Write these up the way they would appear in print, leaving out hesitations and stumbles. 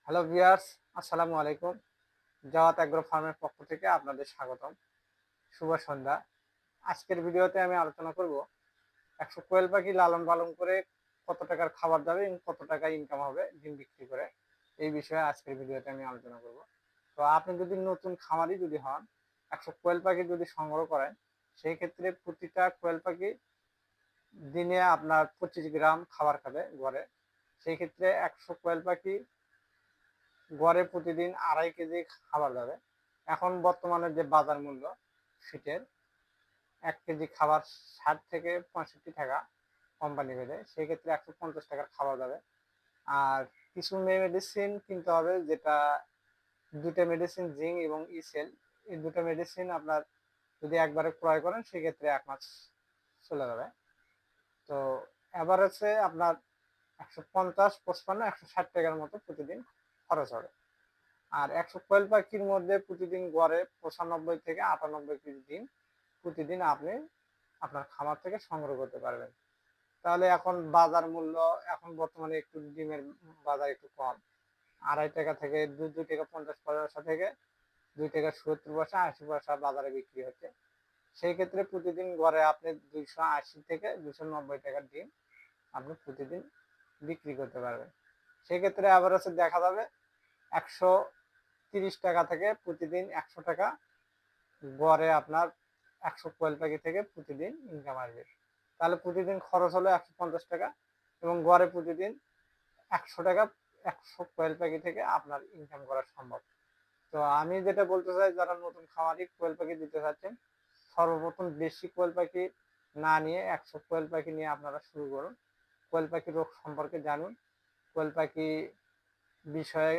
Hello viewers, আসসালামু আলাইকুম। Zawad agro ফার্মের পক্ষ থেকে আপনাদের স্বাগতম। শুভ সন্ধ্যা। আজকের ভিডিওতে আমি আলোচনা করব ১০০ কোয়েল পাখি লালন পালন করে কত টাকার খাবার যাবে এবং কত টাকা ইনকাম হবে ডিম বিক্রি করে। এই বিষয়ে আজকের ভিডিওতে আমি আলোচনা করব। তো আপনি যদি নতুন খামারি যদি হন, ১০০ কোয়েল পাখি যদি সংগ্রহ করেন, সেই ক্ষেত্রে প্রতিটা কোয়েল পাখি দিনে আপনার ২৫ গ্রাম খাবার খাবে গড়ে। সেই ক্ষেত্রে ১০০ কোয়েল পাখি গড়ে প্রতিদিন ২.৫ কেজি খাবার যাবে। এখন বর্তমানে যে বাজার মূল্য ফিটের ১ কেজি খাবার ৬০ থেকে ৬৫ টাকা কোম্পানি ভেদে, সেই ক্ষেত্রে ১৫০ টাকার খাবার যাবে। আর কিছু মেডিসিন কিনতে হবে, যেটা দুটো মেডিসিন জিঙ্ক এবং ইসেল, এই দুটো মেডিসিন আপনার যদি একবারে ক্রয় করেন সেক্ষেত্রে ১ মাস চলে যাবে। তো এভারেজে আপনার ১৫০, ৫৫, ১৬০ টাকার মতো প্রতিদিন খরচ হবে। আর ১০০ কোয়েল পাখির মধ্যে প্রতিদিন গড়ে ৯৫ থেকে ৯৮ কেজি ডিম প্রতিদিন আপনি আপনার খামার থেকে সংগ্রহ করতে পারবেন। তাহলে এখন বাজার মূল্য, এখন বর্তমানে একটু ডিমের বাজার একটু কম, ২.৫ টাকা থেকে ২ টাকা ৫০ পয়সা থেকে ২ টাকা ৭০ পয়সা ৮০ পয়সা বাজারে বিক্রি হচ্ছে। সেই ক্ষেত্রে প্রতিদিন গড়ে আপনি ২৮০ থেকে ২৯০ টাকার ডিম আপনি প্রতিদিন বিক্রি করতে পারবেন। সেক্ষেত্রে অ্যাভারেজে দেখা যাবে ১৩০ টাকা থেকে প্রতিদিন ১০০ টাকা গড়ে আপনার ১০০ কোয়েল পাখি থেকে প্রতিদিন ইনকাম আসবে। তাহলে প্রতিদিন খরচ হলো ১৫০ টাকা এবং গড়ে প্রতিদিন ১০০ টাকা ১০০ কোয়েল পাখি থেকে আপনার ইনকাম করা সম্ভব। তো আমি যেটা বলতে চাই, যারা নতুন খামারি কোয়েল পাখি দিতে চাচ্ছেন, সর্বপ্রথম বেশি কোয়েল পাখি না নিয়ে ১০০ কোয়েল পাখি নিয়ে আপনারা শুরু করুন। কোয়েল পাখির রোগ সম্পর্কে জানুন, কোয়েল পাখি বিষয়ে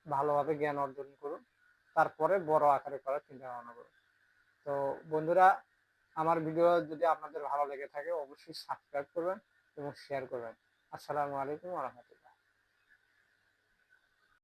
ভালোভাবে জ্ঞান অর্জন করুন, তারপরে বড় আকারে করার চিন্তা ভাবনা করুন। তো বন্ধুরা, আমার ভিডিও যদি আপনাদের ভালো লেগে থাকে অবশ্যই সাবস্ক্রাইব করবেন এবং শেয়ার করবেন। আসসালামু আলাইকুম ওয়া রাহমাতুল্লাহ।